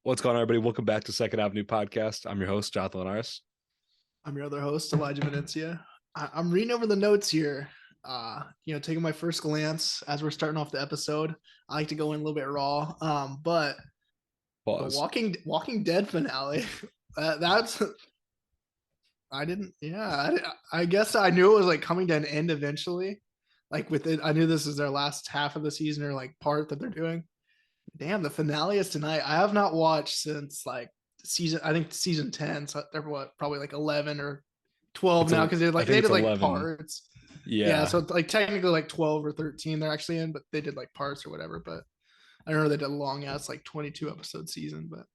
What's going on, everybody? Welcome back to Second Avenue Podcast. I'm your host, Jonathon and Elijah. I'm your other host, Elijah Venencia. I'm reading over the notes here. Taking my first glance as we're starting off the episode. I like to go in a little bit raw. But the Pause. Walking Dead finale. That's I didn't. Yeah, I guess I knew it was like coming to an end eventually. Like with it, I knew this is their last half of the season or like part that they're doing. Damn, the finale is tonight. I have not watched since like season 10. So they're probably like 11 or 12 now because I think they it's did like 11. parts. Yeah, Yeah. so it's like technically like 12 or 13 they're actually in, but they did like parts or whatever. But I don't know, they did a long ass like 22 episode season. But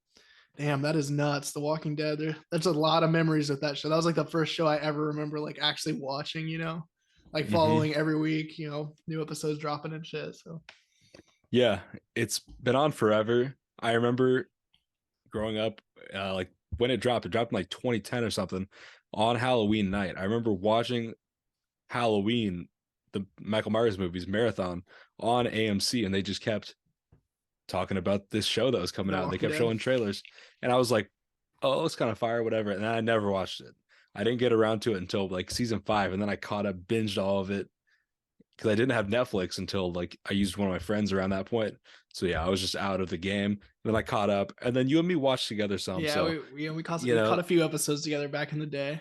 damn, that is nuts. The Walking Dead. There's a lot of memories with that show. That was like the first show I ever remember like actually watching. Like following every week. New episodes dropping and shit. So Yeah. It's been on forever. I remember growing up, like when it dropped in like 2010 or something on Halloween night. I remember watching Halloween, the Michael Myers movies marathon on AMC, and they just kept talking about this show that was coming The out. They Walking kept Dead. showing trailers, and I was like, "Oh, it's kind of fire, whatever." And then I never watched it. I didn't get around to it until like season 5, and then I caught up, binged all of it because I didn't have Netflix until like I used one of my friends around that point. So yeah, I was just out of the game. And then I caught up, and then you and me watched together some. Yeah, So we you caught know a few episodes together back in the day.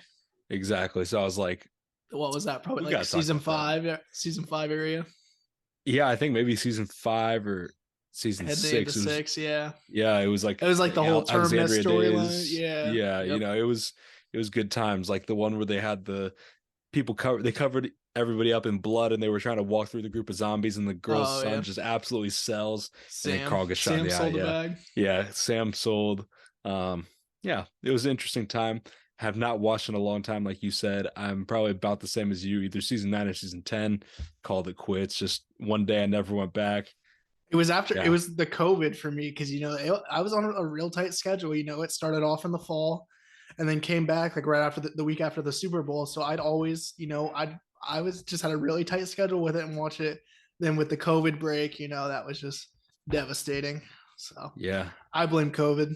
exactly. So I was like, What was that? Probably we like gotta talk about that. season 5 area. Yeah, I think maybe season 5 or season Heading into 6. It was 6, yeah. yeah, it was It was like the whole Terminus Alexandria storyline. days. Yeah. Yeah, Yep. it was good times. Like the one where they had the they covered everybody up in blood and they were trying to walk through the group of zombies and the girl's Oh son yeah. just absolutely sells and then Sam. Carl gets shot in Sam the eye. sold a Yeah. bag. Yeah. Sam sold. Yeah, it was an interesting time. Have not watched in a long time, like you said. I'm probably about the same as you, either season 9 or season 10. Called it quits. Just one day I never went back. It Yeah. was the COVID for me because I was on a real tight schedule. It started off in the fall, and then came back like right after the week after the Super Bowl. So I'd always, I was just had a really tight schedule with it and watch it. Then with the COVID break, that was just devastating. So Yeah. I blame COVID.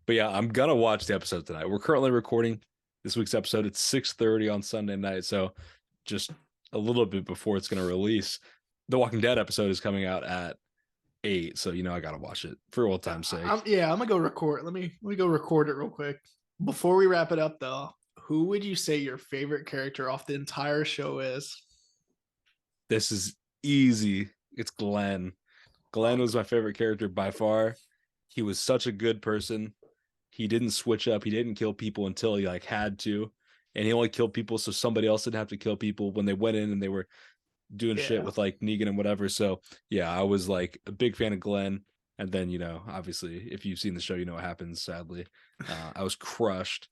But yeah, I'm gonna watch the episode tonight. We're currently recording this week's episode. It's 6:30 on Sunday night, so just a little bit before it's gonna release. The Walking Dead episode is coming out at 8, so I gotta watch it for old time's sake. I'm gonna go record. Let me go record it real quick. Before we wrap it up, though, who would you say your favorite character off the entire show is? This is easy. It's Glenn. Glenn was my favorite character by far. He was such a good person. He didn't switch up. He didn't kill people until he like had to, and he only killed people so somebody else didn't have to kill people when they went in and they were doing shit with like Negan and whatever. So yeah, I was like a big fan of Glenn. And then obviously, if you've seen the show, you know what happens. Sadly, I was crushed.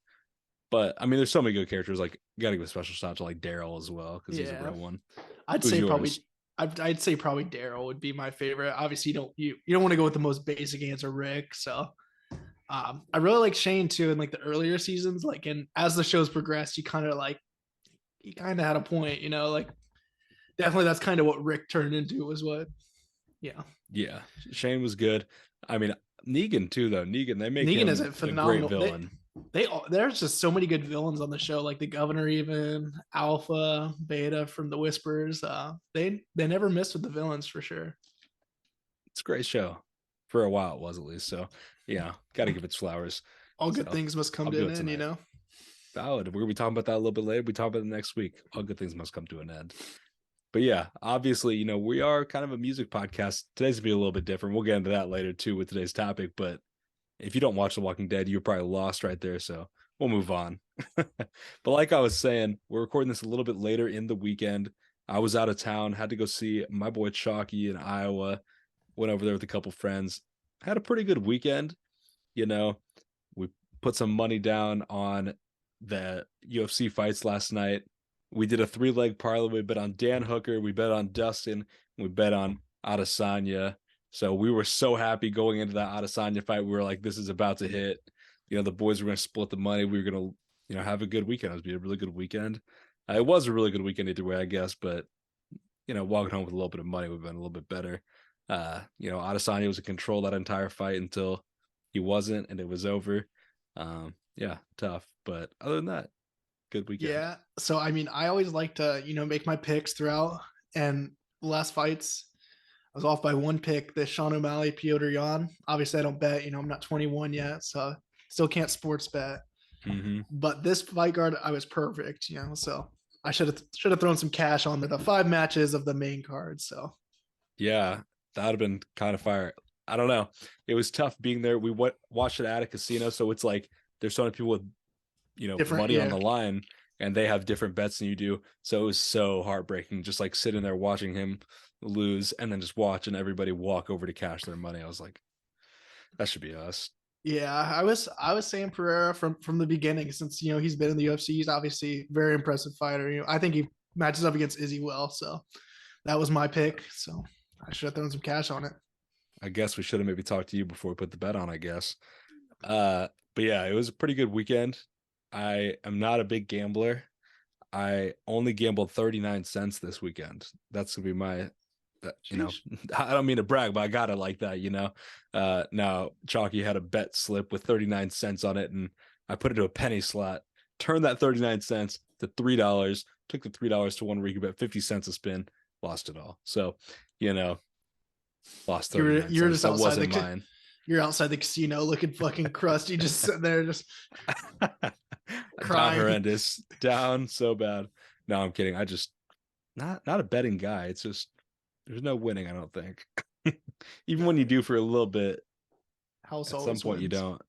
But I mean, there's so many good characters. Like, you gotta give a special shout to like Daryl as well because he's a real one. I'd Who's say yours? I'd say probably Daryl would be my favorite. Obviously, you don't want to go with the most basic answer, Rick. So I really like Shane too in like the earlier seasons. Like, and as the shows progressed, he kind of had a point. Like definitely that's kind of what Rick turned into was what. Yeah. Yeah, Shane was good. I mean, Negan too, though. Negan, they make Negan is him a a great phenomenal. villain. There's just so many good villains on the show, like the Governor, even Alpha, Beta from the Whispers. They never missed with the villains for sure. It's a great show. For a while, it was at least. So yeah, gotta give its flowers. All So good things must come I'll to do an it end, tonight. Valid. We're gonna be talking about that a little bit later. We talk about it next week. All good things must come to an end. But yeah, obviously, we are kind of a music podcast. Today's gonna be a little bit different. We'll get into that later too with today's topic. But if you don't watch The Walking Dead, you're probably lost right there. So we'll move on. But like I was saying, we're recording this a little bit later in the weekend. I was out of town, had to go see my boy Chalky in Iowa. Went over there with a couple friends. Had a pretty good weekend. We put some money down on the UFC fights last night. We did a 3-leg parlay. We bet on Dan Hooker, we bet on Dustin, and we bet on Adesanya. So we were so happy going into that Adesanya fight. We were like, this is about to hit. The boys were going to split the money. We were going to, have a good weekend. It was going to be a really good weekend. It was a really good weekend either way, I guess. But, walking home with a little bit of money would have been a little bit better. Adesanya was in control that entire fight until he wasn't, and it was over. Yeah, tough. But other than that, good weekend. Yeah. So I mean, I always like to, make my picks throughout. And the last fights, I was off by one pick. The Sean O'Malley, Piotr Jan. Obviously, I don't bet. I'm not 21 yet, so still can't sports bet. Mm-hmm. But this fight card, I was perfect. So I should have thrown some cash on the 5 matches of the main card. So Yeah, that would have been kind of fire. I don't know. It was tough being there. We watched it at a casino, so it's like there's so many people with different, money on yeah. the line, and they have different bets than you do. So it was so heartbreaking, just like sitting there watching him lose, and then just watching everybody walk over to cash their money. I was like, that should be us. Yeah, I was saying Pereira from the beginning, since he's been in the UFC. He's obviously a very impressive fighter. I think he matches up against Izzy well. So that was my pick. So I should have thrown some cash on it. I guess we should have maybe talked to you before we put the bet on, I guess. But yeah, it was a pretty good weekend. I am not a big gambler. I only gambled 39 cents this weekend. That's gonna be my I don't mean to brag, but I got it like that, Now Chalky had a bet slip with 39 cents on it, and I put it to a penny slot, turned that 39 cents to $3, took the $3 to one where you could bet 50 cents a spin, lost it all. So, lost 39 You're cents. just That outside wasn't mine. You're outside the casino looking fucking crusty, just sitting there, just Down crying. horrendous, down so bad. No, I'm kidding. I just not a betting guy. It's just there's no winning, I don't think. Even when you do for a little bit, House at some point wins. you don't.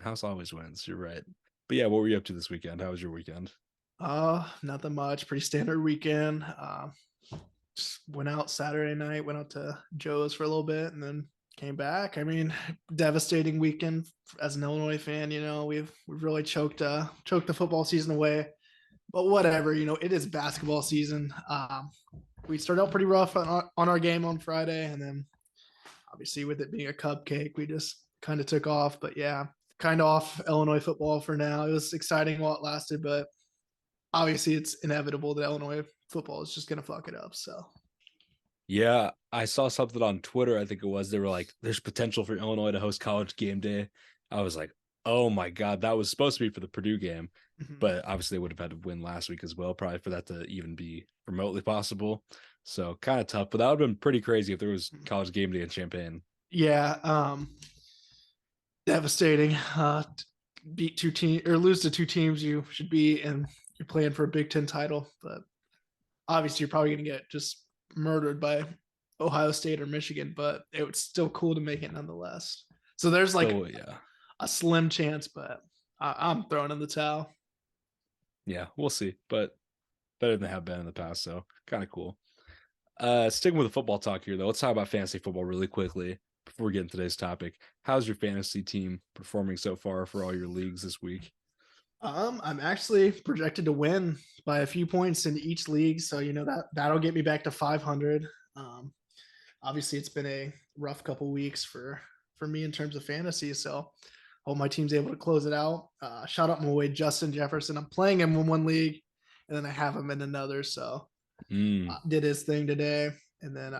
House always wins. You're right. But yeah, what were you up to this weekend? How was your weekend? Nothing much. Pretty standard weekend. Just went out Saturday night, went out to Joe's for a little bit, and then came back. I mean, devastating weekend as an Illinois fan. We've really choked the football season away. But whatever, it is basketball season. We started out pretty rough on our game on Friday, and then obviously with it being a cupcake, we just kind of took off. But yeah, kind of off Illinois football for now. It was exciting while it lasted, but obviously it's inevitable that Illinois football is just going to fuck it up. So Yeah, I saw something on Twitter, I think it was. They were like, there's potential for Illinois to host college game day. I was like, oh my God, that was supposed to be for the Purdue game. But obviously they would have had to win last week as well, probably for that to even be remotely possible. So kind of tough, but that would have been pretty crazy if there was college game day in Champaign. Yeah, devastating. Beat two teams or lose to two teams you should be, and you're playing for a Big Ten title. But obviously you're probably going to get just murdered by Ohio State or Michigan, but it was still cool to make it nonetheless. So there's like a slim chance, but I'm throwing in the towel. Yeah, we'll see, but better than they have been in the past, so kind of cool. Sticking with the football talk here, though, let's talk about fantasy football really quickly before we get into today's topic. How's your fantasy team performing so far for all your leagues this week? I'm actually projected to win by a few points in each league, so that'll get me back to 500. Obviously, it's been a rough couple weeks for me in terms of fantasy, so hope my team's able to close it out. Shout out my boy Justin Jefferson. I'm playing him in one league, and then I have him in another. So did his thing today, and then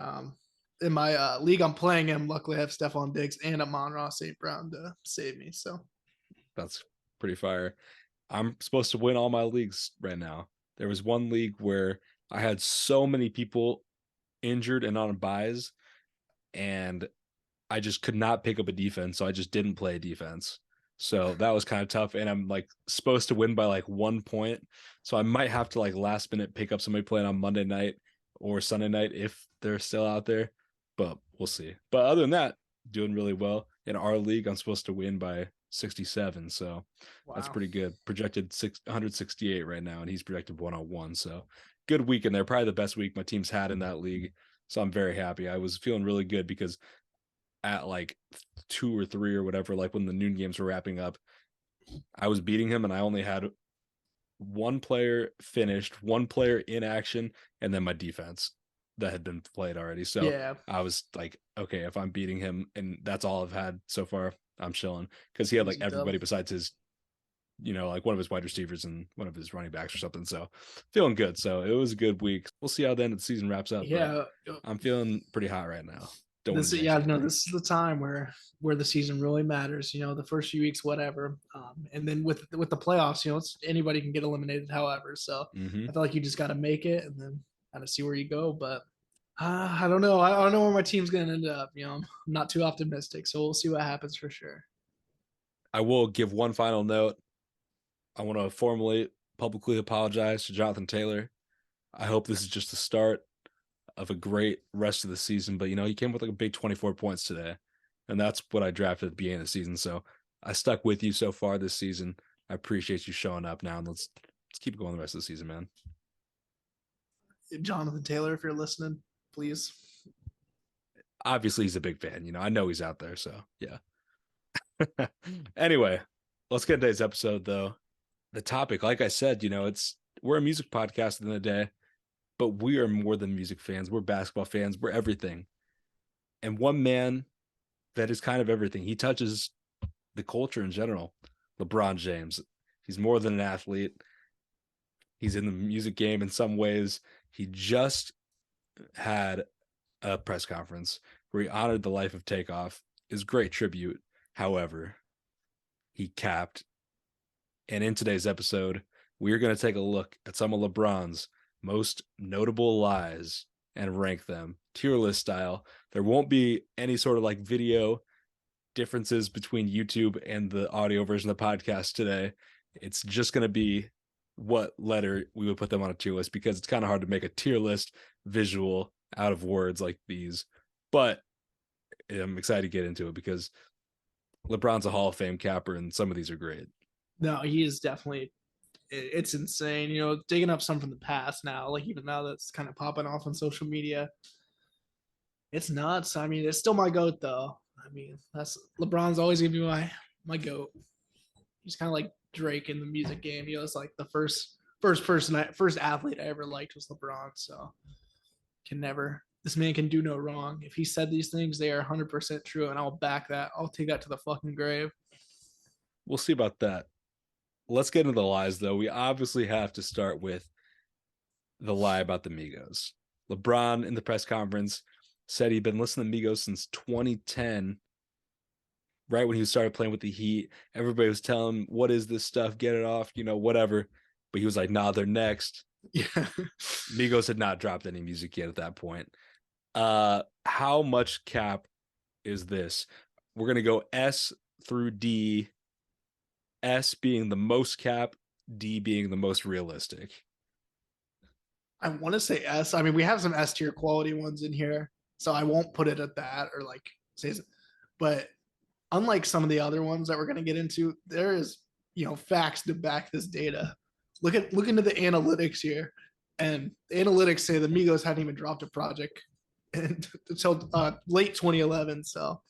in my league I'm playing him, luckily I have Stephon Diggs and Amon-Ra St. Brown to save me. So that's pretty fire. I'm supposed to win all my leagues right now. There was one league where I had so many people injured and on buys, and I just could not pick up a defense, so I just didn't play a defense. So that was kind of tough, and I'm like supposed to win by like 1 point, so I might have to like last minute pick up somebody playing on Monday night or Sunday night if they're still out there, but we'll see. But other than that, doing really well. In our league, I'm supposed to win by 67, so that's pretty good. Projected 168 right now, and he's projected 101, so good week in there. Probably the best week my team's had in that league, so I'm very happy. I was feeling really good because at like 2 or 3 or whatever, like when the noon games were wrapping up, I was beating him, and I only had one player finished, one player in action, and then my defense that had been played already. So yeah, I was like, okay, if I'm beating him and that's all I've had so far, I'm chilling, because he had like everybody besides his, like one of his wide receivers and one of his running backs or something. So feeling good. So it was a good week. We'll see how the end of the season wraps up. Yeah, but I'm feeling pretty hot right now. Don't want This to is jinx yeah, no, anything. this is the time where the season really matters. The first few weeks, whatever, and then with the playoffs, it's anybody can get eliminated. However, so Hmm. I feel like you just got to make it and then kind of see where you go. But I don't know. I don't know where my team's gonna end up. I'm not too optimistic, so we'll see what happens for sure. I will give one final note. I want to formally, publicly apologize to Jonathan Taylor. I hope this is just the start of a great rest of the season. But he came with like a big 24 points today, and that's what I drafted at the beginning of the season. So I stuck with you so far this season. I appreciate you showing up now, and let's keep going the rest of the season, man. Jonathan Taylor, if you're listening, please. Obviously, he's a big fan. I know he's out there. So yeah. Anyway, let's get today's episode though. The topic, like I said, we're a music podcast at the end of the day, but we are more than music fans. We're basketball fans. We're everything. And one man that is kind of everything. He touches the culture in general. LeBron James. He's more than an athlete. He's in the music game in some ways. He just had a press conference where he honored the life of Takeoff. His great tribute. However, he capped. And in today's episode, we're going to take a look at some of LeBron's most notable lies and rank them tier list style. There won't be any sort of like video differences between YouTube and the audio version of the podcast today. It's just going to be what letter we would put them on a tier list, because it's kind of hard to make a tier list visual out of words like these. But I'm excited to get into it because LeBron's a Hall of Fame capper, and some of these are great. No, he is definitely. It's insane. Digging up some from the past now, like even now that's kind of popping off on social media. It's nuts. I mean, it's still my goat though. I mean, that's LeBron's always gonna be my goat. He's kind of like Drake in the music game. It's like the first athlete I ever liked was LeBron. So this man can do no wrong. If he said these things, they are 100% true, and I'll back that. I'll take that to the fucking grave. We'll see about that. Let's get into the lies, though. We obviously have to start with the lie about the Migos. LeBron in the press conference said he'd been listening to Migos since 2010, right when he started playing with the Heat. Everybody was telling him, what is this stuff? Get it off, whatever. But he was like, nah, they're next. Yeah. Migos had not dropped any music yet at that point. How much cap is this? We're going to go S through D, S being the most cap, D being the most realistic. I want to say S. I mean, we have some S tier quality ones in here, so I won't put it at that or like say, but unlike some of the other ones that we're going to get into, there is facts to back this data. Look into the analytics here, and the analytics say the Migos hadn't even dropped a project until late 2011. So,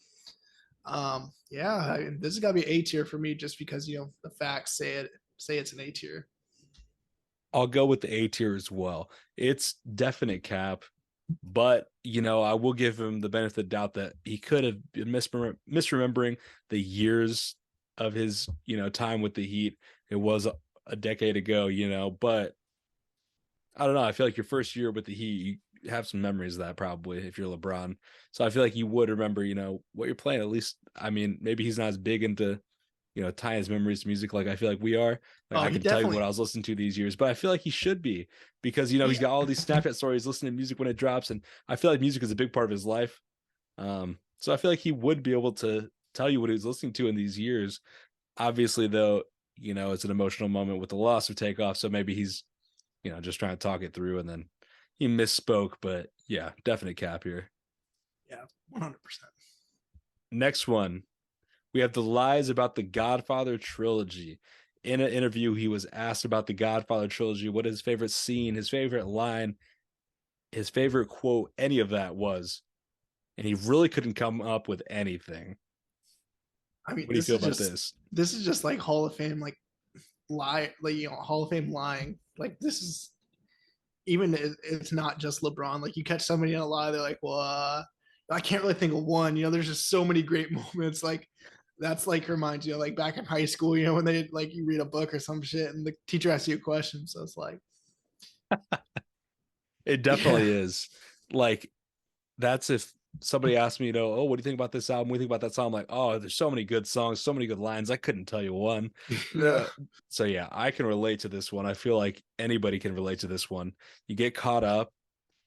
yeah, this has got to be A tier for me just because the facts say it's an A tier. I'll go with the A tier as well. It's definite cap, but I will give him the benefit of the doubt that he could have been misremembering the years of his time with the Heat. It was a decade ago, but I don't know. I feel like your first year with the Heat, you have some memories of that probably if you're LeBron. So I feel like you would remember, what you're playing. At least, I mean, maybe he's not as big into tying his memories to music like I feel like we are. Like I He can tell you what definitely. I was listening to these years, but I feel like he should be, because he's got all these Snapchat stories listening to music when it drops, and I feel like music is a big part of his life. So I feel like he would be able to tell you what he was listening to in these years. Obviously, though, it's an emotional moment with the loss of Takeoff, so maybe he's just trying to talk it through, and then he misspoke. But yeah, definite cap here. Yeah, 100%. Next one. We have the lies about the Godfather trilogy. In an interview, he was asked about the Godfather trilogy, what his favorite scene, his favorite line, his favorite quote, any of that was. And he really couldn't come up with anything. I mean, What do you feel about this? this is just like Hall of Fame, like lie, like Hall of Fame lying. Like this is even it's not just LeBron. Like you catch somebody in a lie, they're like, well, I can't really think of one. There's just so many great moments. Like that's like reminds you, like back in high school, when they like you read a book or some shit and the teacher asks you a question. So it's like, It yeah, definitely is. Like, that's if somebody asked me, oh, what do you think about this album? What do you think about that song? I'm like, oh, there's so many good songs, so many good lines. I couldn't tell you one. Yeah. So yeah, I can relate to this one. I feel like anybody can relate to this one. You get caught up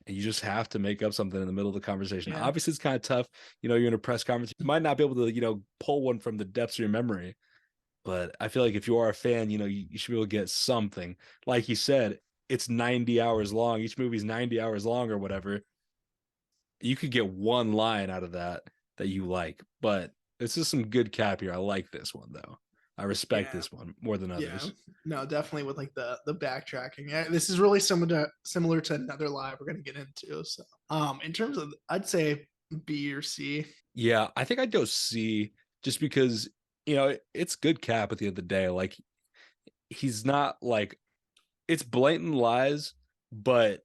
and you just have to make up something in the middle of the conversation. Yeah. Obviously, it's kind of tough. You're in a press conference. You might not be able to, pull one from the depths of your memory. But I feel like if you are a fan, you should be able to get something. Like you said, it's 90 hours long. Each movie's 90 hours long or whatever. You could get one line out of that you like. But this is some good cap here. I like this one, though. I respect this one more than others. Yeah, no, definitely with like the backtracking. Yeah, this is really similar to another live we're gonna get into. So, in terms of, I'd say B or C. Yeah, I think I'd go C just because it's good cap at the end of the day. Like he's not like it's blatant lies, but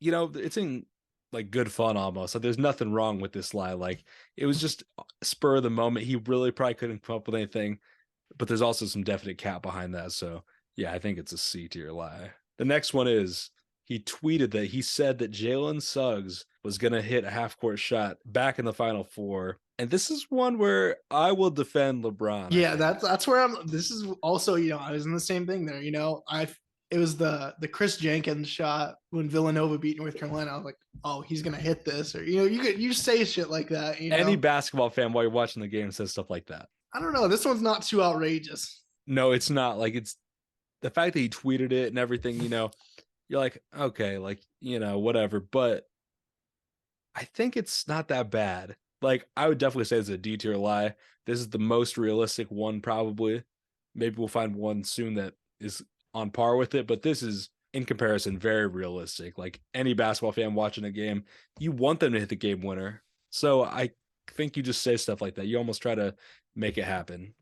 it's in like good fun almost. Like there's nothing wrong with this lie. Like it was just spur of the moment. He really probably couldn't come up with anything, but there's also some definite cap behind that. So yeah, I think it's a C tier lie. The next one is he tweeted that he said that Jalen Suggs was going to hit a half court shot back in the Final Four. And this is one where I will defend LeBron. Yeah, that's where I'm. This is also, I was in the same thing there. It was the Chris Jenkins shot when Villanova beat North Carolina. I was like, oh, he's gonna hit this, or you say shit like that. Any basketball fan while you're watching the game says stuff like that. I don't know. This one's not too outrageous. No, it's not. Like it's the fact that he tweeted it and everything. You're like, okay, like whatever. But I think it's not that bad. Like I would definitely say it's a D tier lie. This is the most realistic one, probably. Maybe we'll find one soon that is on par with it, but this is in comparison very realistic. Like any basketball fan watching a game, you want them to hit the game winner. So I think you just say stuff like that. You almost try to make it happen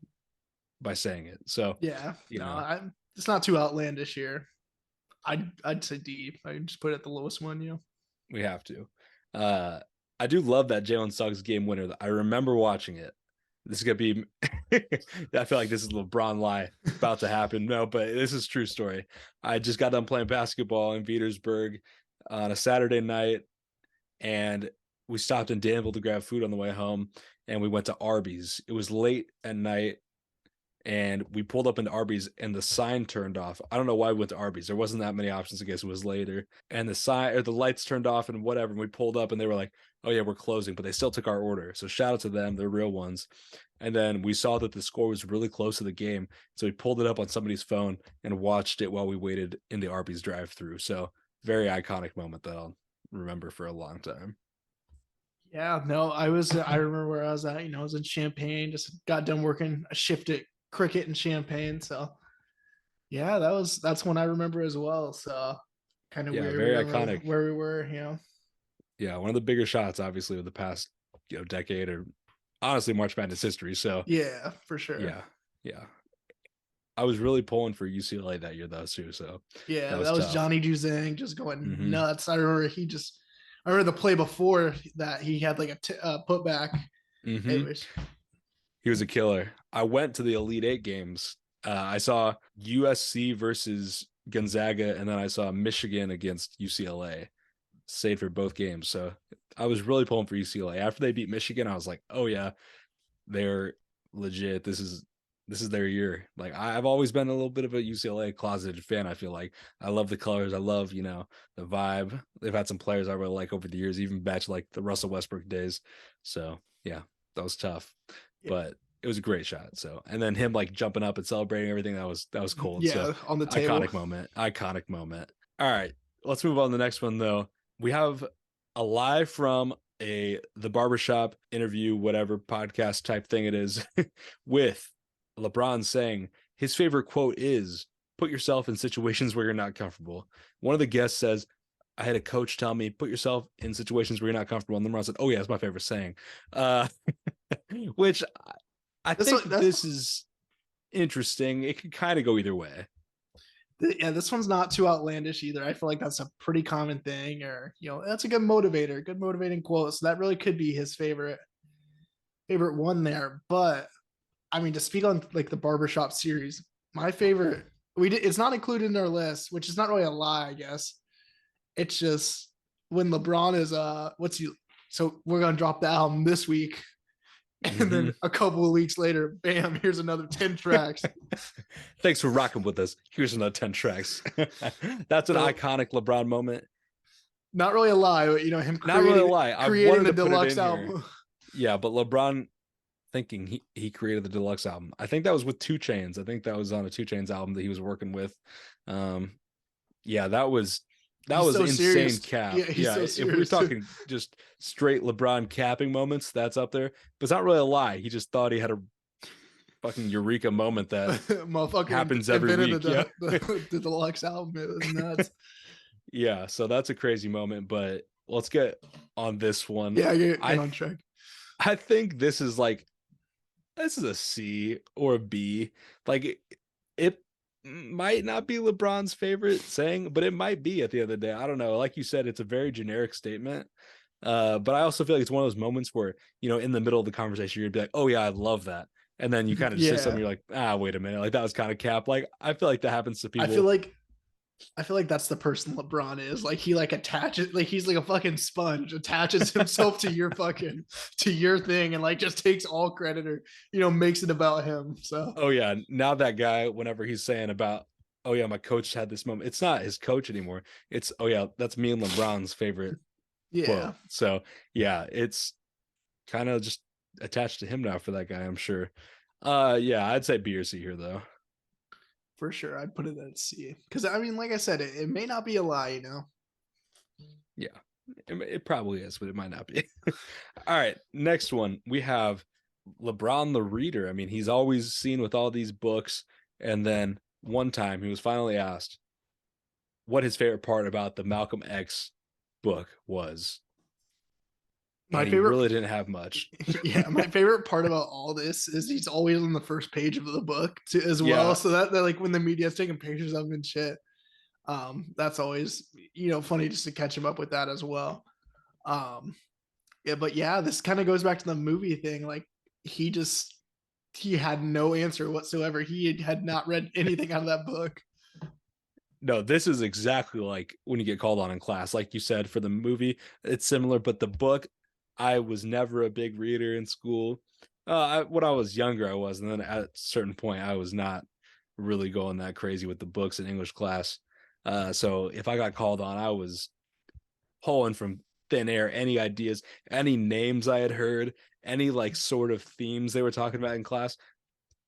by saying it. So yeah, it's not too outlandish here. I'd say D. I'd just put it at the lowest one. We have to. I do love that Jalen Suggs game winner. I remember watching it. This is gonna be. I feel like this is LeBron lie about to happen. No, but this is a true story. I just got done playing basketball in Petersburg on a Saturday night, and we stopped in Danville to grab food on the way home, and we went to Arby's. It was late at night, and we pulled up into Arby's, and the sign turned off. I don't know why we went to Arby's. There wasn't that many options. I guess it was later, and the lights turned off and whatever. And we pulled up, and they were like, "Oh yeah, we're closing," but they still took our order. So shout out to them. They're real ones. And then we saw that the score was really close to the game, so we pulled it up on somebody's phone and watched it while we waited in the Arby's drive-through. So very iconic moment that I'll remember for a long time. Yeah, no, I remember where I was at. I was in Champaign. Just got done working a shift at Cricket in Champaign. So yeah, that's one I remember as well. So kind of weird. Very iconic where we were. Yeah, one of the bigger shots, obviously, of the past decade, or honestly March Madness history. So yeah, for sure. Yeah. I was really pulling for UCLA that year though too. So yeah, that was Johnny Juzang just going nuts. I remember the play before that he had like a putback. He was a killer. I went to the Elite Eight games. I saw USC versus Gonzaga, and then I saw Michigan against UCLA. Stayed for both games. So I was really pulling for UCLA. After they beat Michigan, I was like, oh yeah, they're legit. This is their year. Like I've always been a little bit of a UCLA closeted fan. I feel like I love the colors. I love, the vibe. They've had some players I really like over the years, even back to like the Russell Westbrook days. So yeah, that was tough, but it was a great shot. So, and then him like jumping up and celebrating everything, that was cool. Yeah, so, on the table. Iconic moment. All right, let's move on to the next one though. We have a live from the barbershop interview, whatever podcast type thing it is, with LeBron saying his favorite quote is, "Put yourself in situations where you're not comfortable." One of the guests says, I had a coach tell me, put yourself in situations where you're not comfortable. And LeBron said, oh yeah, it's my favorite saying. Which I think this is interesting. It could kind of go either way. Yeah, this one's not too outlandish either. I feel like that's a pretty common thing, or that's a good motivator, good motivating quote. So that really could be his favorite one there. But I mean, to speak on like the barbershop series, my favorite, it's not included in our list, which is not really a lie, I guess. It's just when LeBron is so we're gonna drop the album this week. And then a couple of weeks later, bam, here's another 10 tracks. Thanks for rocking with us. Here's another 10 tracks. That's an iconic LeBron moment. Not really a lie, but him not really a lie. I creating wanted the to put it deluxe in album. Here. Yeah, but LeBron thinking he created the deluxe album. I think that was with 2 Chainz. I think that was on a 2 Chainz album that he was working with. Yeah, that was so insane serious. cap. Yeah, so if we're talking just straight LeBron capping moments, that's up there. But it's not really a lie. He just thought he had a fucking eureka moment that happens every week. The deluxe album. It was nuts. Yeah, so that's a crazy moment, but let's get on this one. Yeah, get on track. I think this is a C or a B. Like it might not be LeBron's favorite saying, but it might be at the end of the day. I don't know. Like you said, it's a very generic statement. But I also feel like it's one of those moments where, in the middle of the conversation, you're gonna be like, oh yeah, I love that. And then you kind of just say something, you're like, wait a minute, like that was kind of cap. Like I feel like that happens to people. I feel like that's the person LeBron is. Like he attaches, like he's like a fucking sponge, attaches himself to your thing, and like just takes all credit or makes it about him. So oh yeah, now that guy, whenever he's saying about, oh yeah, my coach had this moment, it's not his coach anymore. It's, oh yeah, that's me and LeBron's favorite quote. So yeah, it's kind of just attached to him now for that guy, I'm sure. Yeah, I'd say B or C here though. For sure, I'd put it at C. Because I mean, like I said, it may not be a lie, Yeah, it probably is, but it might not be. All right, next one we have LeBron the reader. I mean, he's always seen with all these books, and then one time he was finally asked what his favorite part about the Malcolm X book was. My favorite really didn't have much. Yeah, my favorite part about all this is he's always on the first page of the book as well. So that like when the media is taking pictures of him and shit, that's always funny just to catch him up with that as well. Yeah, but yeah, this kind of goes back to the movie thing. Like he had no answer whatsoever. He had not read anything out of that book. No, this is exactly like when you get called on in class. Like you said, for the movie, it's similar, but the book, I was never a big reader in school. When I was younger, I was, and then at a certain point, I was not really going that crazy with the books in English class. So if I got called on, I was pulling from thin air any ideas, any names I had heard, any like sort of themes they were talking about in class.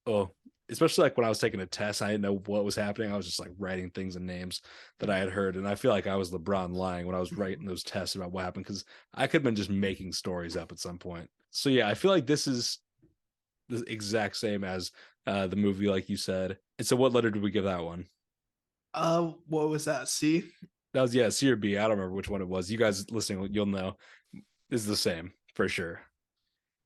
Oh, especially like when I was taking a test, I didn't know what was happening. I was just like writing things and names that I had heard. And I feel like I was LeBron lying when I was writing those tests about what happened, because I could have been just making stories up at some point. So yeah, I feel like this is the exact same as the movie, like you said. And so what letter did we give that one? What was that? C? That was, yeah, C or B. I don't remember which one it was. You guys listening, you'll know. This is the same for sure.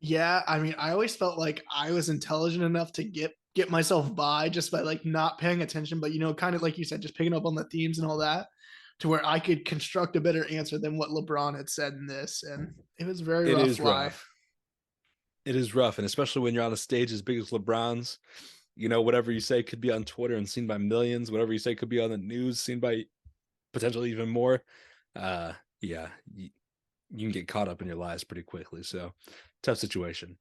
Yeah, I mean, I always felt like I was intelligent enough to get myself by just by like not paying attention, but kind of like you said, just picking up on the themes and all that, to where I could construct a better answer than what LeBron had said in this. And it was very rough. It is rough, and especially when you're on a stage as big as LeBron's, whatever you say could be on Twitter and seen by millions. Whatever you say could be on the news, seen by potentially even more. Yeah, you can get caught up in your lies pretty quickly. So tough situation.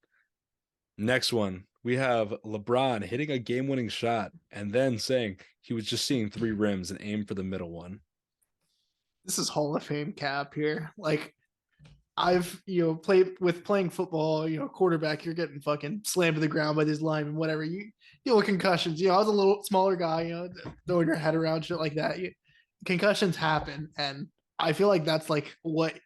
Next one, we have LeBron hitting a game-winning shot and then saying he was just seeing 3 rims and aimed for the middle one. This is Hall of Fame cap here. Like I've playing football, quarterback, you're getting fucking slammed to the ground by this lineman, whatever. You deal with concussions. I was a little smaller guy, throwing your head around, shit like that. Concussions happen, and I feel like that's like what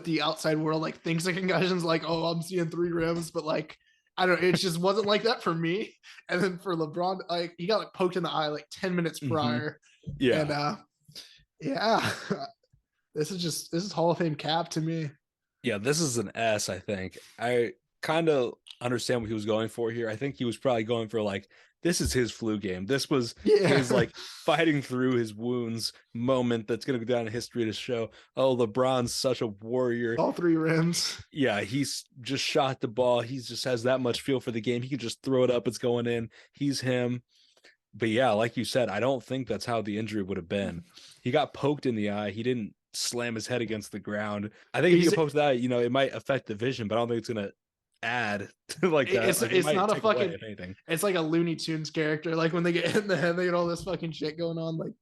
the outside world like thinks of concussions. Like, oh, I'm seeing 3 rims, but like I don't know, it just wasn't like that for me. And then for LeBron, like he got like poked in the eye like 10 minutes prior. Yeah. And yeah. This is Hall of Fame cap to me. Yeah, this is an S, I think. I kind of understand what he was going for here. I think he was probably going for like, this is his flu game. This was his like fighting through his wounds moment that's going to go down in history to show, oh, LeBron's such a warrior. All 3 rims. Yeah, he's just shot the ball. He just has that much feel for the game. He can just throw it up. It's going in. He's him. But yeah, like you said, I don't think that's how the injury would have been. He got poked in the eye. He didn't slam his head against the ground. I think if He's you post that, it might affect the vision, but I don't think it's gonna add to like that. it's Like it it's might not a take away, fucking if anything. it's like a Looney Tunes character. Like when they get hit in the head, they get all this fucking shit going on. Like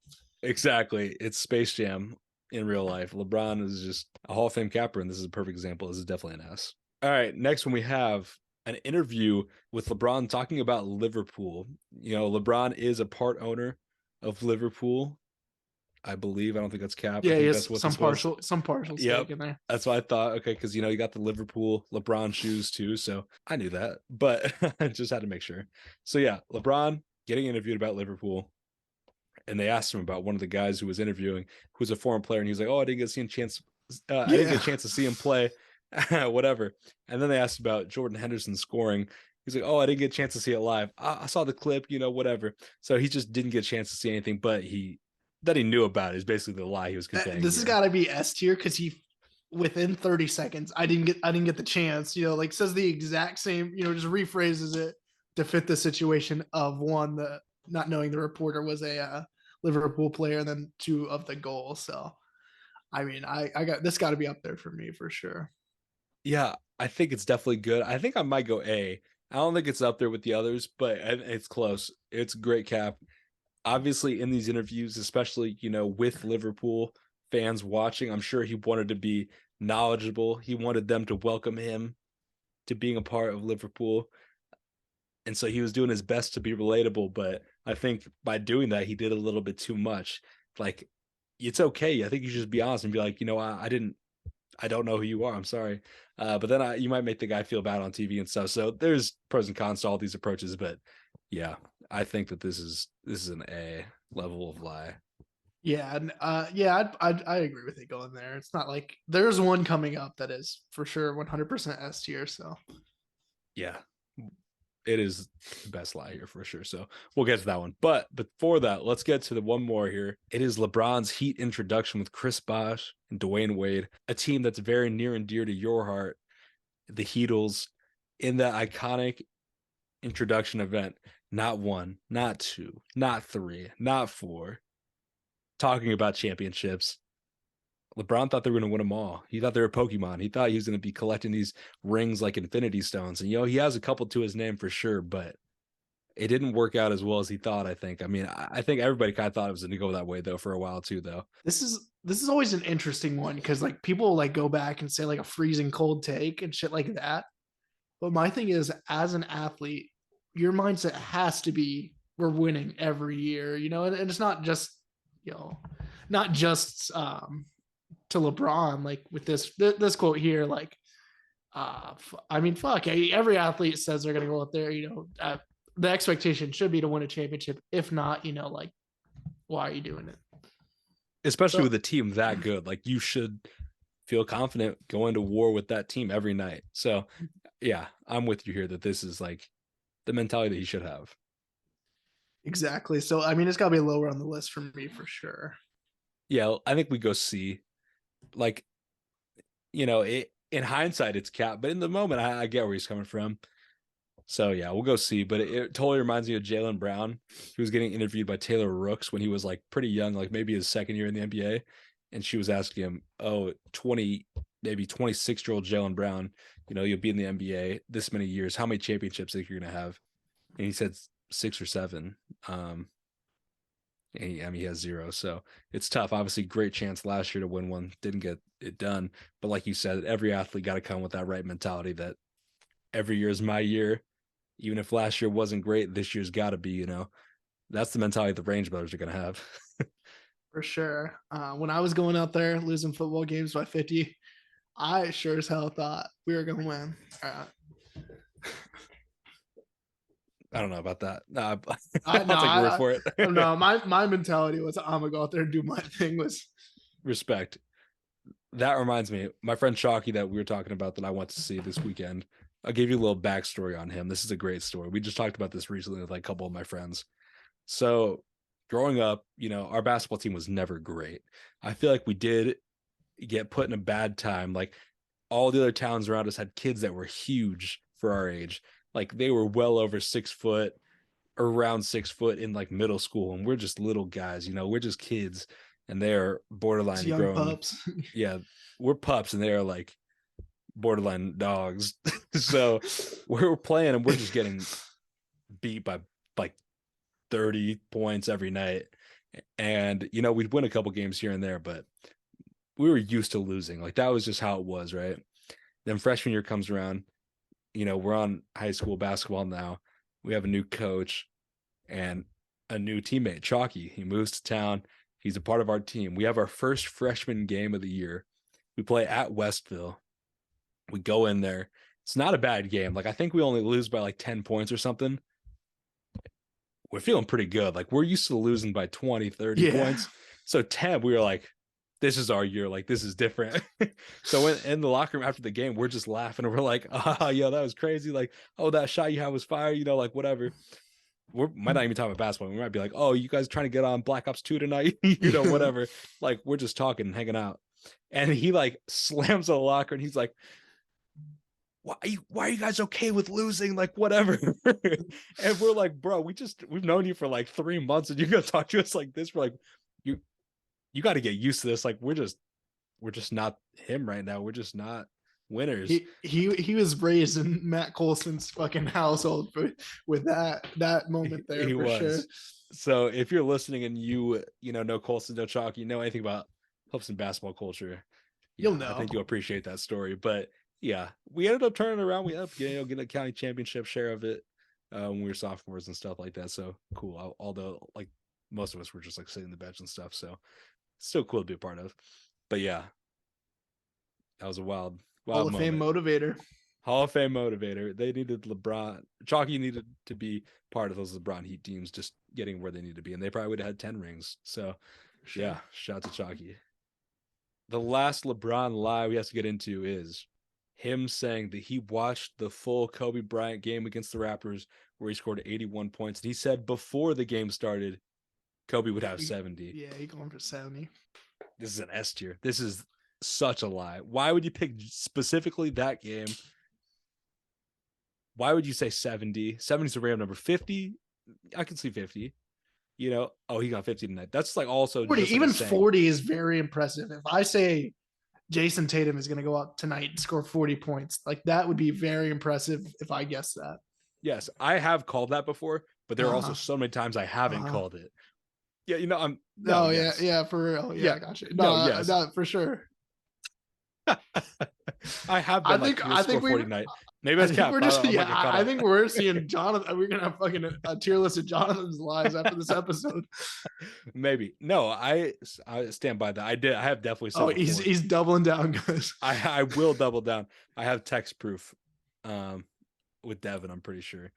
Exactly. It's Space Jam in real life. LeBron is just a Hall of Fame capper, and this is a perfect example. This is definitely an S. All right, next one we have an interview with LeBron talking about Liverpool. LeBron is a part owner of Liverpool, I believe. I don't think that's cap. I yeah, think yes, that's what this was. some partial Yep. stake in there. That's what I thought. Okay, because you got the Liverpool LeBron shoes too, so I knew that, but I just had to make sure. So yeah, LeBron getting interviewed about Liverpool, and they asked him about one of the guys who was interviewing, who's a foreign player, and he's like, "Oh, I didn't get to see a chance. I didn't get a chance to see him play, whatever." And then they asked about Jordan Henderson scoring. He's like, "Oh, I didn't get a chance to see it live. I saw the clip, whatever." So he just didn't get a chance to see anything, but he knew about it is basically the lie he was conveying. This has got to be S tier because he within 30 seconds I didn't get the chance. Like says the exact same. Just rephrases it to fit the situation of one, the not knowing the reporter was a Liverpool player, and then two of the goals. So I mean, I got this got to be up there for me for sure. Yeah, I think it's definitely good. I think I might go A. I don't think it's up there with the others, but it's close. It's great cap. Obviously, in these interviews, especially, with Liverpool fans watching, I'm sure he wanted to be knowledgeable. He wanted them to welcome him to being a part of Liverpool. And so he was doing his best to be relatable, but I think by doing that, he did a little bit too much. Like, it's okay. I think you should just be honest and be like, I don't know who you are. I'm sorry. But then you might make the guy feel bad on TV and stuff. So there's pros and cons to all these approaches. But yeah, I think that this is an A level of lie. Yeah, and yeah, I agree with it going there. It's not like there's one coming up that is for sure 100% S tier. So Yeah, it is the best lie here for sure. So we'll get to that one. But before that, let's get to the one more here. It is LeBron's Heat introduction with Chris Bosh and Dwayne Wade, a team that's very near and dear to your heart, the Heatles, in that iconic introduction event. Not one, not two, not three, not four. Talking about championships. LeBron thought they were going to win them all. He thought they were Pokemon. He thought he was going to be collecting these rings like Infinity Stones. And, he has a couple to his name for sure, but it didn't work out as well as he thought, I think. I mean, I think everybody kind of thought it was going to go that way, though, for a while, too, though. this is always an interesting one because like people like go back and say like a freezing cold take and shit like that. But my thing is, as an athlete, your mindset has to be we're winning every year, and it's not just, not just to LeBron, like with this quote here, like, I mean, fuck, every athlete says they're gonna go out there, the expectation should be to win a championship. If not, like, why are you doing it? Especially with a team that good, like you should feel confident going to war with that team every night. So, yeah, I'm with you here that this is like the mentality that he should have. Exactly. So, I mean, it's got to be lower on the list for me for sure. Yeah, I think we go C. Like, in hindsight, it's cap, but in the moment, I get where he's coming from. So yeah, we'll go C. But it totally reminds me of Jaylen Brown. He was getting interviewed by Taylor Rooks when he was like pretty young, like maybe his second year in the NBA, and she was asking him, "Oh, 20, maybe 26-year-old Jaylen Brown, you'll be in the NBA this many years. How many championships do you think you're gonna have?" And he said 6 or 7. He has 0. So it's tough. Obviously, great chance last year to win one. Didn't get it done. But like you said, every athlete got to come with that right mentality that every year is my year. Even if last year wasn't great, this year's got to be, that's the mentality the Range Brothers are going to have. For sure. When I was going out there losing football games by 50, I sure as hell thought we were going to win. I don't know about that. I'll take your word for it. No, my mentality was I'm gonna go out there and do my thing. Was respect. That reminds me, my friend Chalky that we were talking about that I went to see this weekend. I'll give you a little backstory on him. This is a great story. We just talked about this recently with like a couple of my friends. So growing up, our basketball team was never great. I feel like we did get put in a bad time. Like all the other towns around us had kids that were huge for our age. Like they were well over 6 foot, around 6 foot in like middle school. And we're just little guys, we're just kids. and they are borderline young grown. pups. Yeah, we're pups, and they are like borderline dogs. So we're playing, and we're just getting beat by like 30 points every night. And we'd win a couple games here and there, but we were used to losing. Like that was just how it was, right? Then freshman year comes around. We're on high school basketball now. We have a new coach and a new teammate, Chalky. He moves to town. He's a part of our team. We have our first freshman game of the year. We play at Westville. We go in there. It's not a bad game. Like I think we only lose by like 10 points or something. We're feeling pretty good. Like we're used to losing by 20, 30 points. So 10, we were like, this is our year. Like this is different. So in the locker room after the game, we're just laughing and we're like, yo, that was crazy. Like, oh, that shot you had was fire, like whatever. We might not even talk about basketball. We might be like, oh, you guys trying to get on Black Ops 2 tonight? Whatever. Like we're just talking and hanging out. And he like slams the locker and he's like, why are you guys okay with losing? Like whatever. And we're like, bro, we've known you for like 3 months and you're gonna talk to us like this. We're like, you got to get used to this. Like we're just not him right now. We're just not winners. He was raised in Matt Colson's fucking household with that moment there. He for was. Sure. So if you're listening and you know Colson, know Chalk, you know anything about Houston basketball culture, you'll know. I think you'll appreciate that story. But yeah, we ended up turning around. We ended up getting a county championship share of it when we were sophomores and stuff like that. So cool. Although like most of us were just like sitting on the bench and stuff. So still cool to be a part of. But yeah, that was a wild Hall of Fame motivator. Hall of Fame motivator. They needed LeBron. Chalky needed to be part of those LeBron Heat teams, just getting where they need to be, and they probably would have had 10 rings. So yeah, shout out to Chalky. The last LeBron lie we have to get into is him saying that he watched the full Kobe Bryant game against the Raptors where he scored 81 points. And he said before the game started, Kobe would have 70. Yeah, he going for 70. This is an S tier. This is such a lie. Why would you pick specifically that game? Why would you say 70? 70 is a random number. 50, I can see 50. He got 50 tonight. That's like also 40. Even 40 is very impressive. If I say Jason Tatum is going to go out tonight and score 40 points, like that would be very impressive if I guess that. Yes, I have called that before, but there are also so many times I haven't called it. Yeah, I'm. No, yes. yeah, for real. Yeah, I got you. No, for sure. I have been I think 40 night. Maybe that's cap. I think we're seeing Jonathan. We're gonna have fucking a tier list of Jonathan's lies after this episode. Maybe. No, I stand by that. I have definitely said. Oh, he's doubling down, guys. I will double down. I have text proof with Devin, I'm pretty sure.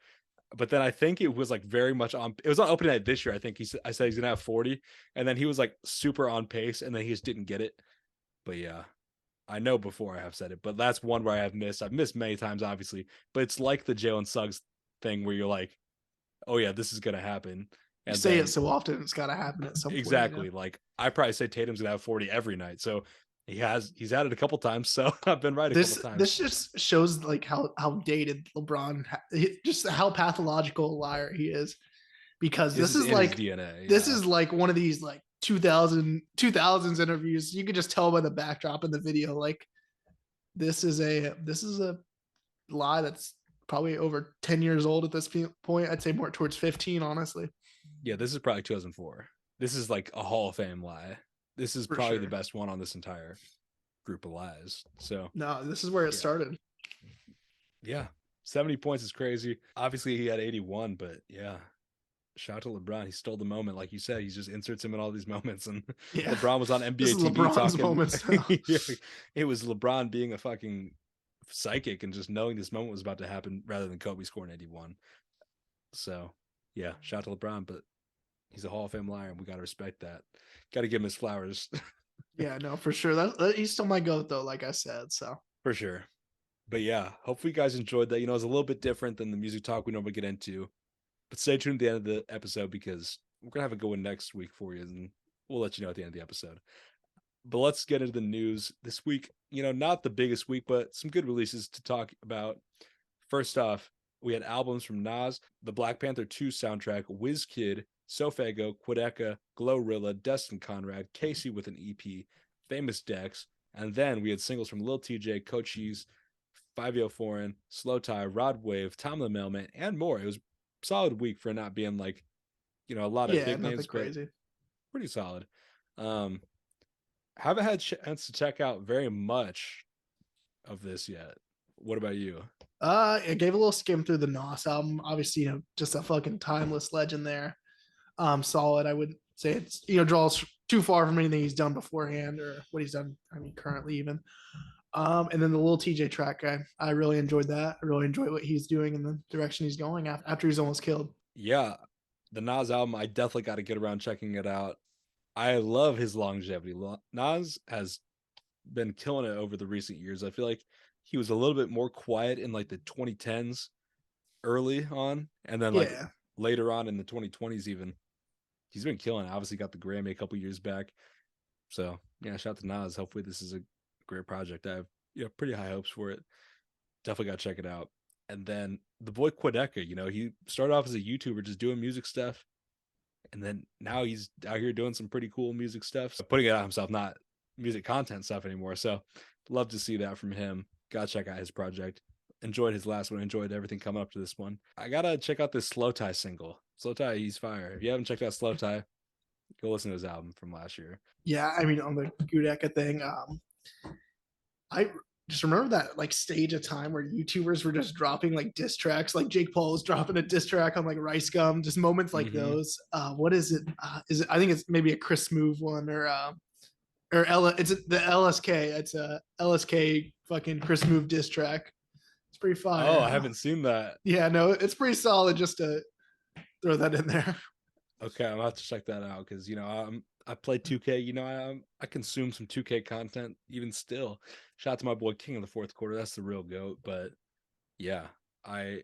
But then I think it was like very much on. It was on opening night this year. I think I said he's gonna have 40, and then he was like super on pace, and then he just didn't get it. But yeah, I know before I have said it, but that's one where I have missed. I've missed many times, obviously, but it's like the Jalen Suggs thing where you're like, oh yeah, this is gonna happen. And you say it so often, it's gotta happen at some point. Exactly. Like I probably say Tatum's gonna have 40 every night, so he's had it a couple times. So I've been right a couple times. This just shows like how dated LeBron, just how pathological a liar he is, because this is like DNA. Yeah. This is like one of these like 2000s interviews. You could just tell by the backdrop in the video, like this is a lie that's probably over 10 years old at this point. I'd say more towards 15, honestly. Yeah, this is probably 2004. This is like a Hall of Fame lie. This is probably the best one on this entire group of lies. So no, this is where it started. Yeah, 70 points is crazy. Obviously, he had 81, but yeah. Shout out to LeBron. He stole the moment, like you said. He just inserts him in all these moments, and LeBron was on NBA TV LeBron's talking. Moments it was LeBron being a fucking psychic and just knowing this moment was about to happen, rather than Kobe scoring 81. So yeah, shout out to LeBron, but he's a Hall of Fame liar, and we got to respect that. Got to give him his flowers. Yeah, no, for sure. That he's still my goat, though, like I said. So for sure. But yeah, hopefully you guys enjoyed that. It's a little bit different than the music talk we normally get into. But stay tuned at the end of the episode, because we're going to have a good one next week for you, and we'll let you know at the end of the episode. But let's get into the news this week. Not the biggest week, but some good releases to talk about. First off, we had albums from Nas, the Black Panther 2 soundtrack, WizKid, Sofago, Quideka, Glorilla, Destin Conrad, Casey with an EP, Famous Dex, and then we had singles from Lil TJ, Cochise, 5 Foreign, Slow Tie, Rod Wave, Tom the Mailman, and more. It was a solid week for not being like, a lot of Yeah, big nothing names, but crazy. pretty solid. Haven't had chance to check out very much of this yet. What about you? I gave a little skim through the Nos album. Obviously, just a fucking timeless legend there. Solid. I would say it's draws too far from anything he's done beforehand or what he's done. I mean, currently even. And then the little TJ track guy, I really enjoyed that. I really enjoy what he's doing and the direction he's going after he's almost killed. Yeah, the Nas album, I definitely got to get around checking it out. I love his longevity. Nas has been killing it over the recent years. I feel like he was a little bit more quiet in like the 2010s early on, and then like Yeah. later on in the 2020s even. He's been killing it. Obviously got the Grammy a couple years back. So yeah, shout out to Nas. Hopefully this is a great project. I have pretty high hopes for it. Definitely got to check it out. And then the boy Quideka, he started off as a YouTuber just doing music stuff. And then now he's out here doing some pretty cool music stuff. So putting it out himself, not music content stuff anymore. So love to see that from him. Gotta check out his project. Enjoyed his last one. Enjoyed everything coming up to this one. I gotta check out this Slow Tie single. Slow Tie, he's fire. If you haven't checked out Slow Tie, go listen to his album from last year. Yeah, I mean on the Gudeka thing, I just remember that like stage of time where YouTubers were just dropping like diss tracks, like Jake Paul was dropping a diss track on like Rice Gum, just moments like those. What is it? Is it? I think it's maybe a Chris Move one or it's the LSK. It's a LSK fucking Chris Move diss track. It's pretty Oh, fire. I haven't seen that. Yeah, no, it's pretty solid just to throw that in there. Okay, I'm gonna have to check that out because I play 2K. I consume some 2K content even still. Shout out to my boy King in the fourth quarter. That's the real goat. But yeah, I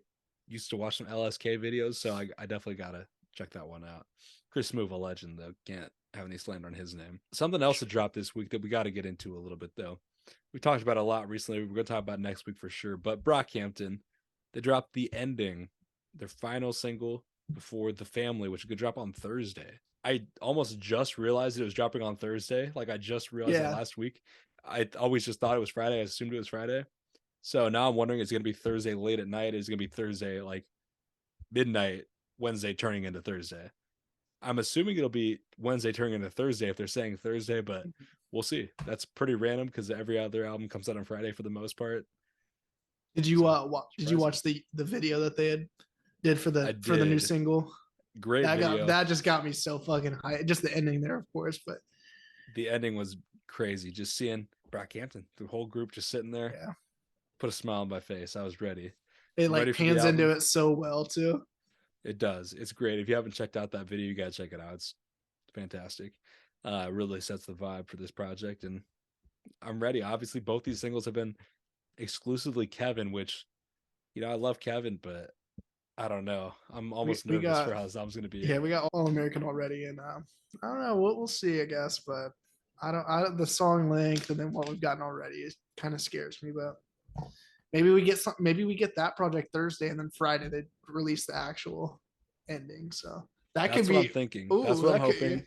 used to watch some LSK videos, so I definitely gotta check that one out. Chris Move, a legend though. Can't have any slander on his name. Something else to drop this week that we got to get into a little bit though. We talked about it a lot recently. We're gonna talk about next week for sure. But Brockhampton, they dropped The Ending, their final single before The Family, which could drop on Thursday. I almost just realized it was dropping on Thursday. Like I just realized that last week. I always just thought it was Friday. I assumed it was Friday. So now I'm wondering, is it going to be Thursday late at night? Is it going to be Thursday like midnight, Wednesday turning into Thursday? I'm assuming it'll be Wednesday turning into Thursday if they're saying Thursday, but we'll see. That's pretty random because every other album comes out on Friday for the most part. Did you did you watch the video that they did for the new single? Great video. That just got me so fucking high. Just the ending there, of course, but the ending was crazy. Just seeing Brockhampton, the whole group just sitting there, put a smile on my face. I was ready. It like pans into it so well too. It does. It's great. If you haven't checked out that video, you gotta check it out. It's fantastic. Really sets the vibe for this project, and I'm ready. Obviously, both these singles have been exclusively Kevin, which I love Kevin, but I don't know. I'm almost nervous for how this album's gonna be. Yeah, we got All American already, and I don't know. We'll see, I guess, but I don't. The song length and then what we've gotten already kind of scares me, but maybe we get some. Maybe we get that project Thursday, and then Friday they release the actual ending. So that could be. What I'm thinking. That's what I'm hoping.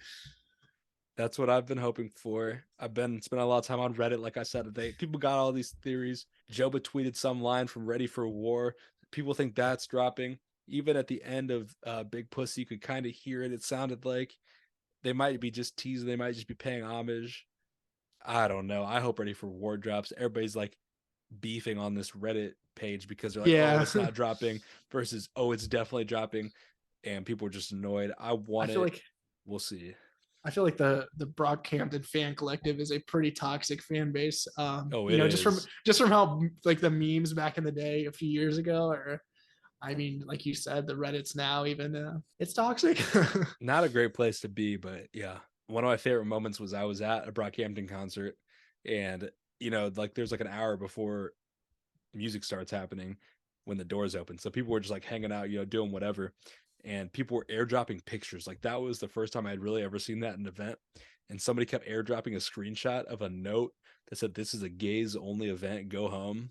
That's what I've been hoping for. I've been spending a lot of time on Reddit, like I said today. People got all these theories. Joba tweeted some line from Ready for War. People think that's dropping. Even at the end of Big Pussy, you could kind of hear it. It sounded like they might be just teasing. They might just be paying homage. I don't know. I hope Ready for War drops. Everybody's like beefing on this Reddit page because they're like, oh, it's not dropping versus, oh, it's definitely dropping. And people are just annoyed. We'll see. I feel like the Brockhampton fan collective is a pretty toxic fan base. Just from how like the memes back in the day a few years ago, or I mean, like you said, the Reddit's now even it's toxic. Not a great place to be, but yeah. One of my favorite moments was I was at a Brockhampton concert, and like there's like an hour before music starts happening when the doors open, so people were just like hanging out, doing whatever. And people were airdropping pictures. Like that was the first time I'd really ever seen that in an event. And somebody kept airdropping a screenshot of a note that said, "This is a gays only event. Go home."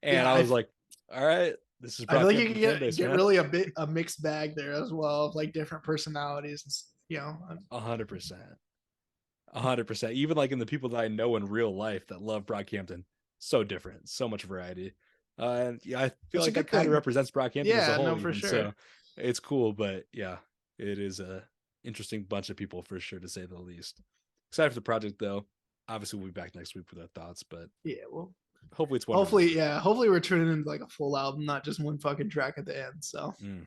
And I was like, all right, this is I feel like you Brockhampton can fan base, get man. really a mixed bag there as well of like different personalities. 100%. 100%. Even like in the people that I know in real life that love Brockhampton, so different, so much variety. And yeah, I feel That's a like that good kind of thing. represents Brockhampton as a Yeah, whole, no, for even sure. so. It's cool, but yeah, it is a interesting bunch of people for sure, to say the least. Excited for the project though. Obviously, we'll be back next week with our thoughts, but Yeah, well, hopefully it's one to hopefully, remember. yeah, hopefully we're turning into like a full album, not just one fucking track at the end. So Mm.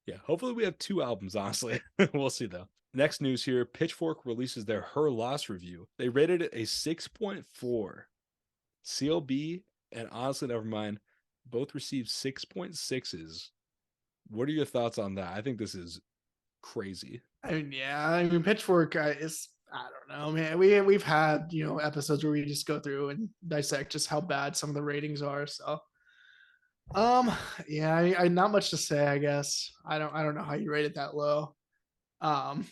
Yeah, hopefully we have 2 albums, honestly. We'll see though. Next news here, Pitchfork releases their Her Loss review. They rated it a 6.4. CLB and Honestly Nevermind both received 6.6s. What are your thoughts on that? I think this is crazy. I mean, yeah, I mean, Pitchfork is. I don't know, man. We've had episodes where we just go through and dissect just how bad some of the ratings are. So, um, yeah, I not much to say. I guess I don't know how you rate it that low. Um,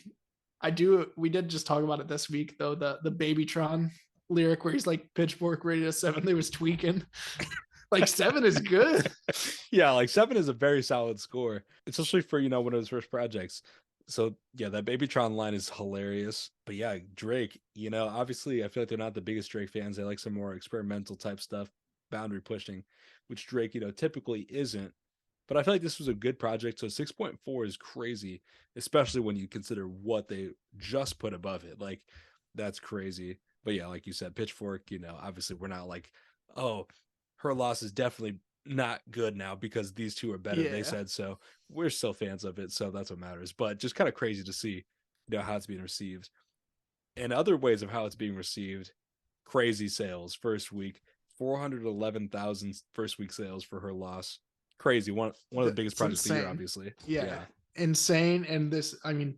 I do. We did just talk about it this week though. The Babytron lyric where he's like Pitchfork rated a 7. They was tweaking. Like 7 is good. Yeah, like 7 is a very solid score, especially for, one of his first projects. So yeah, that Babytron line is hilarious. But yeah, Drake, obviously I feel like they're not the biggest Drake fans. They like some more experimental type stuff, boundary pushing, which Drake, typically isn't. But I feel like this was a good project. So 6.4 is crazy, especially when you consider what they just put above it. Like, that's crazy. But yeah, like you said, Pitchfork, obviously we're not like, oh, Her Loss is definitely not good now because these two are better. They Yeah, said so. We're still fans of it, so that's what matters. But just kind of crazy to see, how it's being received. And other ways of how it's being received, crazy sales first week, 411,000 first week sales for Her Loss. Crazy. One of the biggest it's projects of the year, insane. obviously. Yeah, Yeah. insane. And this, I mean,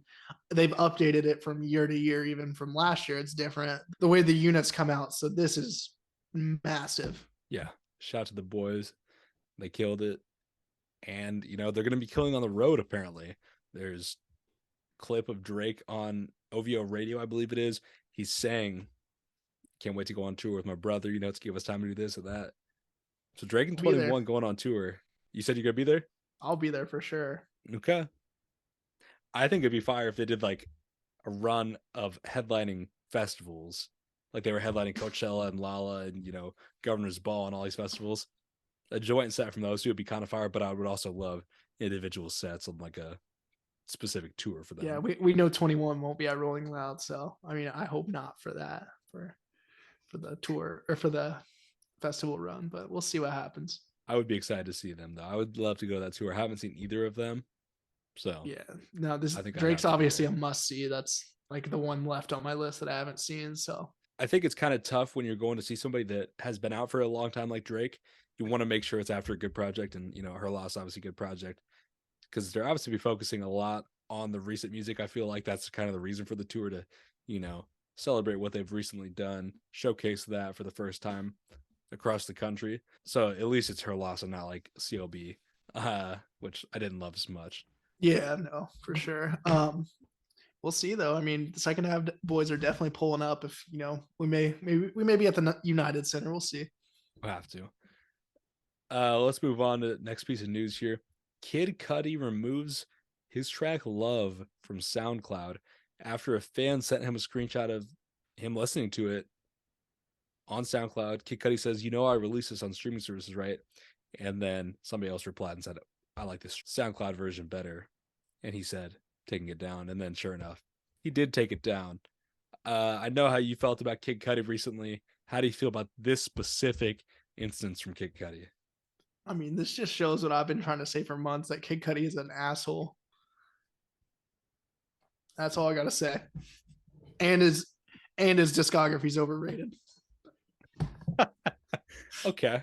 they've updated it from year to year. Even from last year, it's different. The way the units come out. So this is massive. Yeah. Shout out to the boys. They killed it. And, they're going to be killing on the road, apparently. There's clip of Drake on OVO radio, I believe it is. He's saying, can't wait to go on tour with my brother, to give us time to do this or that. So Drake and I'll be there. 21 going on tour. You said you're going to be there? I'll be there for sure. Okay. I think it'd be fire if they did like a run of headlining festivals. Like they were headlining Coachella and Lala and, Governor's Ball and all these festivals. A joint set from those two would be kind of fire, but I would also love individual sets on like a specific tour for Yeah, them. we know 21 won't be at Rolling Loud, so I mean, I hope not for that for the tour or for the festival run, but we'll see what happens. I would be excited to see them though. I would love to go to that tour. I haven't seen either of them, so Yeah, no, this I think I'd Drake's have to be obviously there. a must see. That's like the one left on my list that I haven't seen. So I think it's kind of tough when you're going to see somebody that has been out for a long time like Drake. You want to make sure it's after a good project, and Her Loss obviously a good project because they're obviously be focusing a lot on the recent music. I feel like that's kind of the reason for the tour to, celebrate what they've recently done, showcase that for the first time across the country. So at least it's Her Loss and not like CLB, which I didn't love as much. yeah, no, for sure. We'll see though. I mean, the second half boys are definitely pulling up. If we may be at the United Center. We'll see. We'll have to. Let's move on to the next piece of news here. Kid Cudi removes his track Love from SoundCloud after a fan sent him a screenshot of him listening to it on SoundCloud. Kid Cudi says, I released this on streaming services, right? And then somebody else replied and said, I like this SoundCloud version better. And he said, taking it down. And then sure enough, he did take it down. I know how you felt about Kid Cudi recently. How do you feel about this specific instance from Kid Cudi? I mean, this just shows what I've been trying to say for months, that Kid Cudi is an asshole. That's all I gotta say. And his discography is overrated. Okay.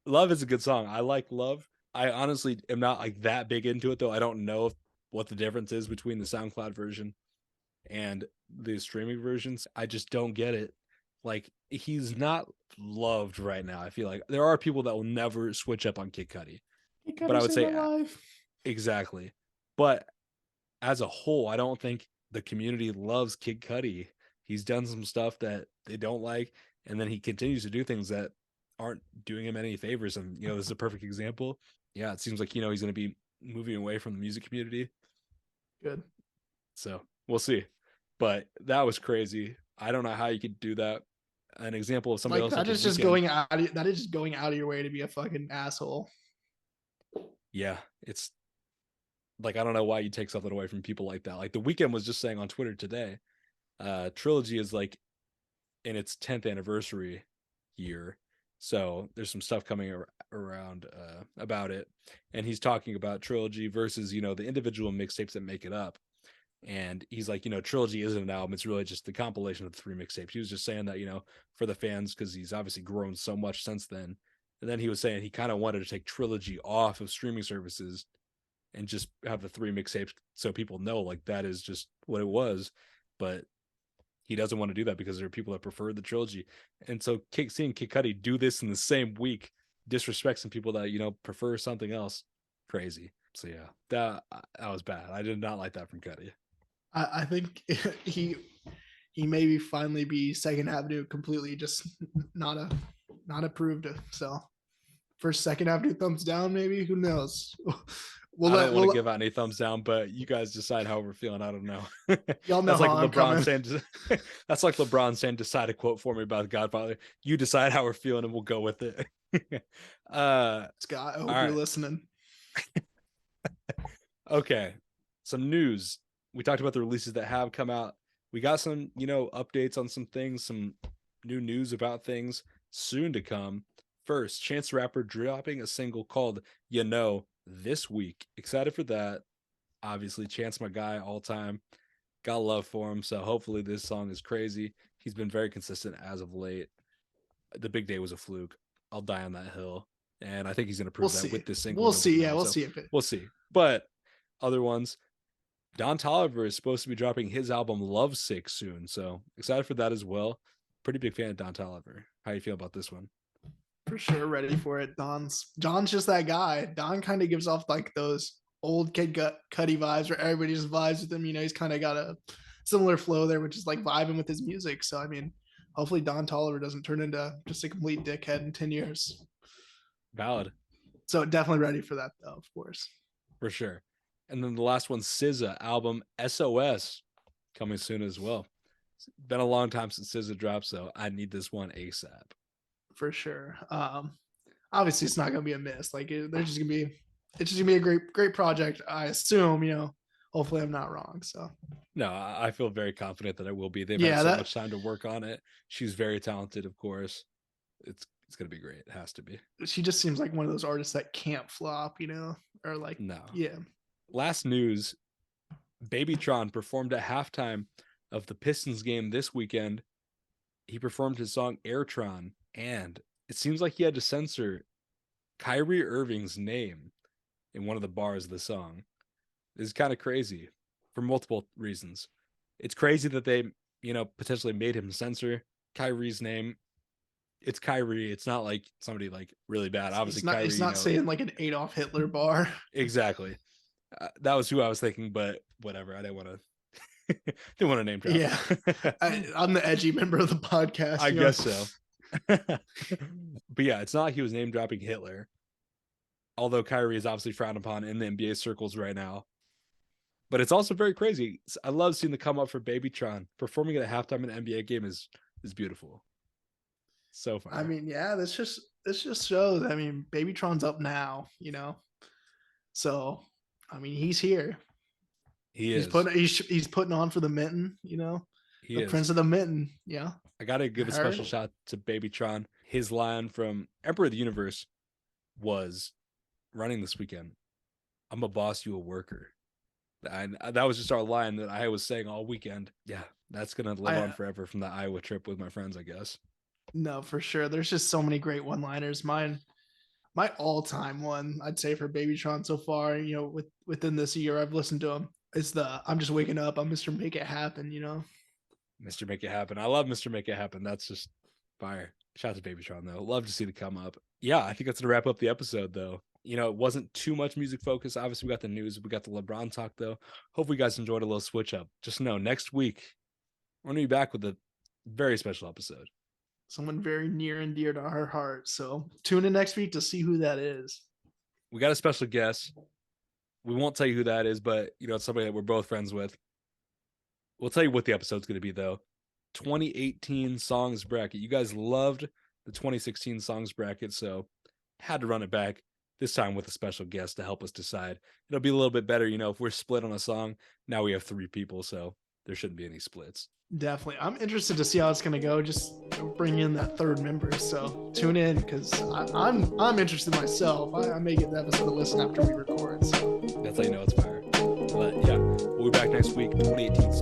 Love is a good song. I like Love. I honestly am not like that big into it though. I don't know what the difference is between the SoundCloud version and the streaming versions. I just don't get it. Like he's not loved right now. I feel like there are people that will never switch up on Kid Cudi. Kid But Cudi I would saved my say life. exactly. But as a whole, I don't think the community loves Kid Cudi. He's done some stuff that they don't like, and then he continues to do things that aren't doing him any favors. And, you know, this is a perfect example. Yeah, it seems like, you know, he's going to be moving away from the music community. Good. So we'll see. But that was crazy. I don't know how you could do that. An example of somebody Like else like that the is just Weeknd. going out. That is just going out of your way to be a fucking asshole. Yeah, it's like I don't know why you take something away from people like that. Like the Weeknd was just saying on Twitter today, Trilogy is like in its 10th anniversary year. So there's some stuff coming around about it. And he's talking about Trilogy versus, you know, the individual mixtapes that make it up. And he's like, you know, Trilogy isn't an album. It's really just the compilation of the 3 mixtapes. He was just saying that, you know, for the fans, because he's obviously grown so much since then. And then he was saying he kind of wanted to take Trilogy off of streaming services and just have the 3 mixtapes so people know like that is just what it was. But he doesn't want to do that because there are people that prefer the Trilogy. And so seeing Kid Cudi do this in the same week disrespects some people that, you know, prefer something else. Crazy. So yeah, that was bad. I did not like that from Cudi. I think he maybe finally be Second Avenue completely just not approved of. So for Second Avenue thumbs down, maybe, who knows? I don't want to give out any thumbs down, but you guys decide how we're feeling. I don't know. Y'all know that's like how I'm LeBron coming. saying. That's like LeBron saying, "Decide a quote for me about The Godfather." You decide how we're feeling, and we'll go with it. Scott, I hope all you're right. listening. Okay, some news. We talked about the releases that have come out. We got some, you know, updates on some things, some new news about things soon to come. First, Chance the Rapper dropping a single called "You Know" this week. Excited for that. Obviously, Chance, my guy, all time. Got love for him. So hopefully this song is crazy. He's been very consistent as of late. The big day was a fluke. I'll die on that hill. And I think he's going to prove We'll that see. with this single. We'll see. Yeah, we'll so see if it. we'll see. But other ones, Don Toliver is supposed to be dropping his album Lovesick soon. So excited for that as well. Pretty big fan of Don Toliver. How you feel about this one? For sure, ready for it. Don's just that guy. Don kind of gives off like those old Kid Cudi vibes where everybody just vibes with him. You know, he's kind of got a similar flow there, which is like vibing with his music. So I mean, hopefully Don Toliver doesn't turn into just a complete dickhead in 10 years. Valid. So definitely ready for that though, of course. For sure. And then the last one, SZA album SOS, coming soon as well. It's been a long time since SZA dropped, so I need this one ASAP. For sure. Obviously it's not gonna be a miss. Like they're just gonna be, it's just gonna be a great project. I assume, you know. Hopefully I'm not wrong. So no, I feel very confident that it will be. They've yeah, had so much time to work on it. She's very talented, of course. It's gonna be great. It has to be. She just seems like one of those artists that can't flop, you know, or like No. yeah. Last news: Babytron performed at halftime of the Pistons game this weekend. He performed his song Airtron, and it seems like he had to censor Kyrie Irving's name in one of the bars of the song. This is kind of crazy for multiple reasons. It's crazy that they, you know, potentially made him censor Kyrie's name. It's Kyrie. It's not like somebody like really bad. Obviously, Kyrie. It's not saying like an Adolf Hitler bar. Exactly. That was who I was thinking, but whatever. I didn't want to. Didn't want to name drop. Yeah, I'm the edgy member of the podcast. I guess so. But yeah, it's not like he was name dropping Hitler. Although Kyrie is obviously frowned upon in the NBA circles right now. But it's also very crazy. I love seeing the come up for Babytron. Performing at a halftime in an NBA game is beautiful. So fun. I mean, yeah, this just shows. I mean, Babytron's up now, you know. So, I mean, he's here. He's putting on for the mitten, you know. He the is Prince of the Mitten. Yeah. I gotta give a special shout to Babytron. His line from Emperor of the Universe was running this weekend. I'm a boss, you a worker. And that was just our line that I was saying all weekend. Yeah, that's gonna live on forever from the Iowa trip with my friends, I guess. No, for sure. There's just so many great one-liners. My all-time one, I'd say, for Babytron so far, you know, within this year I've listened to him. It's the "I'm just waking up, I'm Mr. Make It Happen," you know. Mr. Make It Happen. I love Mr. Make It Happen. That's just fire. Shout out to Babytron though. Love to see the come up. Yeah, I think that's gonna wrap up the episode though. You know, it wasn't too much music focus. Obviously, we got the news. We got the LeBron talk, though. Hopefully, you guys enjoyed a little switch up. Just know, next week, we're going to be back with a very special episode. someone very near and dear to our heart. So tune in next week to see who that is. We got a special guest. We won't tell you who that is, but it's somebody that we're both friends with. We'll tell you what the episode's going to be, though. 2018 songs bracket. You guys loved the 2016 songs bracket, so had to run it back this time with a special guest to help us decide. It'll be a little bit better, if we're split on a song. Now we have 3 people, so there shouldn't be any splits. Definitely. I'm interested to see how it's going to go. Just bring in that third member. So tune in because I'm interested myself. I may get the episode to listen after we record. So that's how you know it's fire. But yeah, we'll be back next week. 2018